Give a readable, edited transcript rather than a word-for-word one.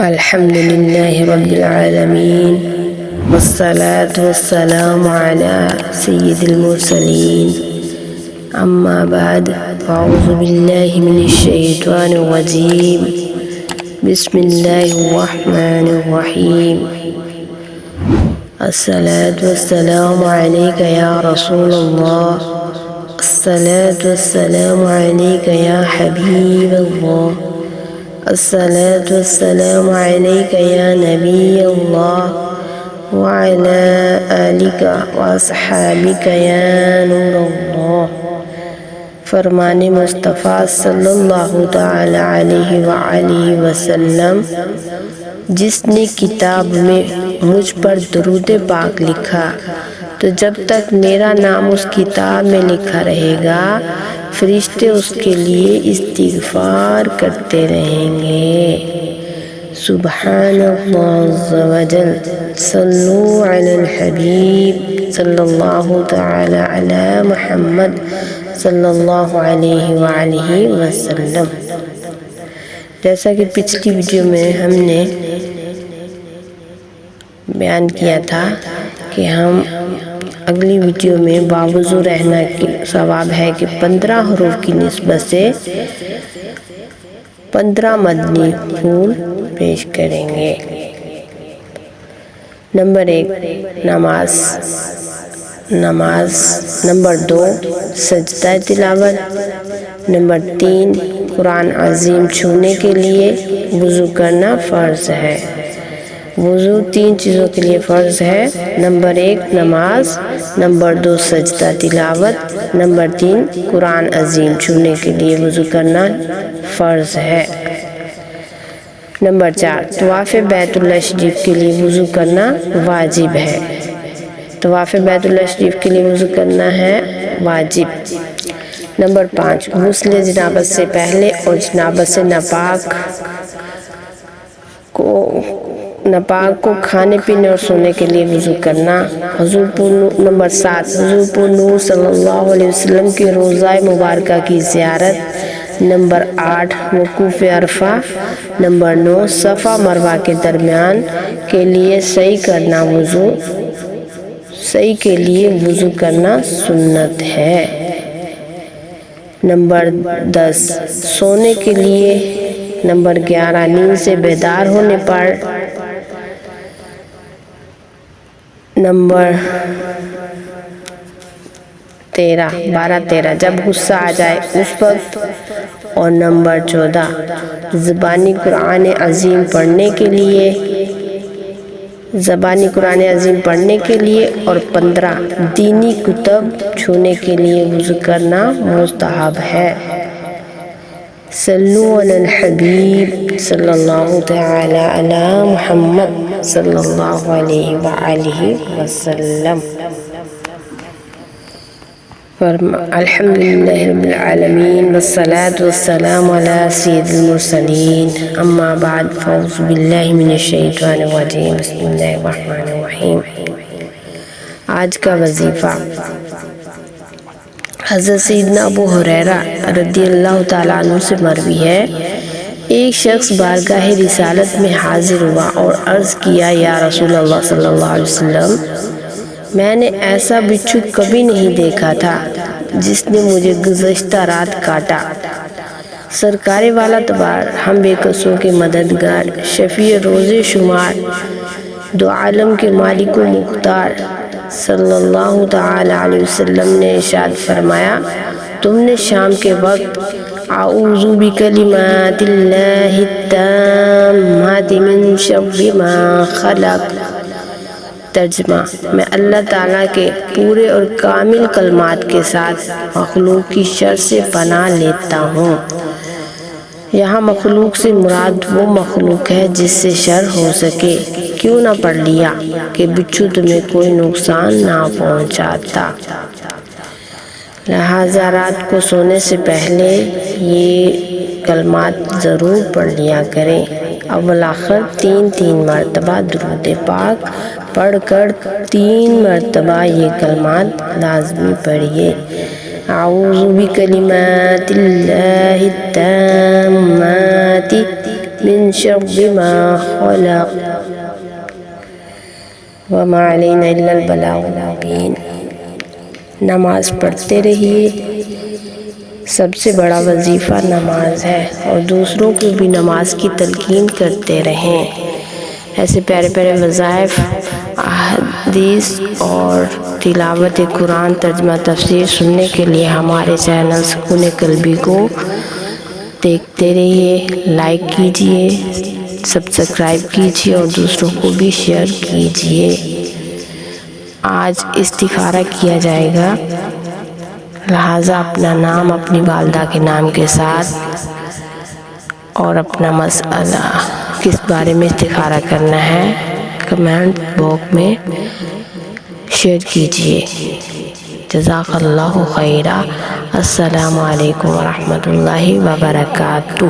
الحمد لله رب العالمين والصلاة والسلام على سيد المرسلين أما بعد فأعوذ بالله من الشيطان الرجيم بسم الله الرحمن الرحيم الصلاة والسلام عليك يا رسول الله الصلاة والسلام عليك يا حبيب الله الصلاة والسلام عليك يا نبي الله وعلى آلك وأصحابك يا نور الله فرمان مصطفیٰ صلی اللہ تعالی علیہ وآلہ وسلم جس نے کتاب میں مجھ پر درود پاک لکھا تو جب تک میرا نام اس کتاب میں لکھا رہے گا فرشتے اس کے لیے استغفار کرتے رہیں گے۔ سبحان اللہ عز وجل صلو علی الحبیب صلی اللہ تعالی علی محمد صلی اللہ علیہ وآلہ وسلم۔ جیسا کہ پچھلی ویڈیو میں ہم نے بیان کیا تھا کہ ہم اگلی ویڈیو میں باوضو رہنا کی ثواب ہے کہ 15 حروف کی نسبت سے 15 مدنی پھول پیش کریں گے۔ نمبر 1 نماز، نمبر 2 سجدہ تلاوت، نمبر 3 قرآن عظیم چھونے کے لیے وضو کرنا فرض ہے۔ وضو 3 چیزوں کے لیے فرض ہے۔ نمبر 1 نماز، نمبر 2 سجدہ تلاوت، نمبر 3 قرآن عظیم چھونے کے لیے وضو کرنا فرض ہے۔ نمبر 4 طواف بیت اللہ شریف کے لیے وضو کرنا واجب ہے۔ طواف بیت اللہ شریف کے لیے وضو کرنا ہے واجب۔ نمبر 5 غسل جنابت سے پہلے اور جنابت سے ناپاک کو کھانے پینے اور سونے کے لیے وضو کرنا۔ نمبر 7 حضور پر نور صلی اللہ علیہ وسلم کے روضہ مبارکہ کی زیارت۔ نمبر 8 وقوف عرفہ۔ نمبر 9 صفا مروہ کے درمیان کے لیے سعی کرنا سعی کے لیے وضو کرنا سنت ہے۔ نمبر 10 سونے کے لیے۔ نمبر 11 نیند سے بیدار ہونے پر۔ نمبر 13 جب غصہ آ جائے اس وقت۔ اور نمبر 14 زبانی قرآن عظیم پڑھنے کے لیے اور 15 دینی کتب چھونے کے لیے وضو کرنا مستحب ہے۔ صلو علی الحبیب صلی اللہ تعالی علی محمد صلی اللہ علیہ وآلہ وسلم۔ الحمدللہ رب العالمین والصلاة والسلام علی سید المرسلین اما بعد فاعوذ باللہ من الشیطان الرجیم بسم اللہ الرحمن الرحیم۔ آج کا وظیفہ حضرت سیدنا ابو ہریرہ رضی اللہ تعالیٰ عنہ سے مروی ہے، ایک شخص بارگاہ رسالت میں حاضر ہوا اور عرض کیا یا رسول اللہ صلی اللہ علیہ وسلم میں نے ایسا بچھو کبھی نہیں دیکھا تھا جس نے مجھے گزشتہ رات کاٹا۔ سرکار والا تبار ہم بے قصوں کے مددگار شفیع روز شمار دو عالم کے مالک و مختار صلی اللہ تعالی علیہ وسلم نے ارشاد فرمایا تم نے شام کے وقت اعوذ بکلمات اللہ التامات من شر ما خلق۔ ترجمہ میں اللہ تعالیٰ کے پورے اور کامل کلمات کے ساتھ مخلوق کی شر سے پناہ لیتا ہوں۔ یہاں مخلوق سے مراد وہ مخلوق ہے جس سے شر ہو سکے۔ کیوں نہ پڑھ لیا کہ بچھو تمہیں کوئی نقصان نہ پہنچاتا۔ لہٰذا رات کو سونے سے پہلے یہ کلمات ضرور پڑھ لیا کریں۔ اول آخر 3 مرتبہ درود پاک پڑھ کر 3 مرتبہ یہ کلمات لازمی پڑھیے۔ اعوذ بکلمات اللہ التامات من شر ما خلق وما علینا الا البلاغ المبین۔ نماز پڑھتے رہیے، سب سے بڑا وظیفہ نماز ہے، اور دوسروں کو بھی نماز کی تلقین کرتے رہیں۔ ایسے پیارے پیارے وظائف، حدیث اور تلاوت قرآن، ترجمہ تفسیر سننے کے لیے ہمارے چینل سکون قلبی کو دیکھتے رہیے، لائک کیجئے، سبسکرائب کیجئے اور دوسروں کو بھی شیئر کیجئے۔ آج استخارہ کیا جائے گا، لہٰذا اپنا نام اپنی والدہ کے نام کے ساتھ اور اپنا مسئلہ کس بارے میں استخارہ کرنا ہے کمنٹ باکس میں شیئر کیجئے۔ جزاک اللہ خیرا۔ السلام علیکم ورحمۃ اللہ وبرکاتہ۔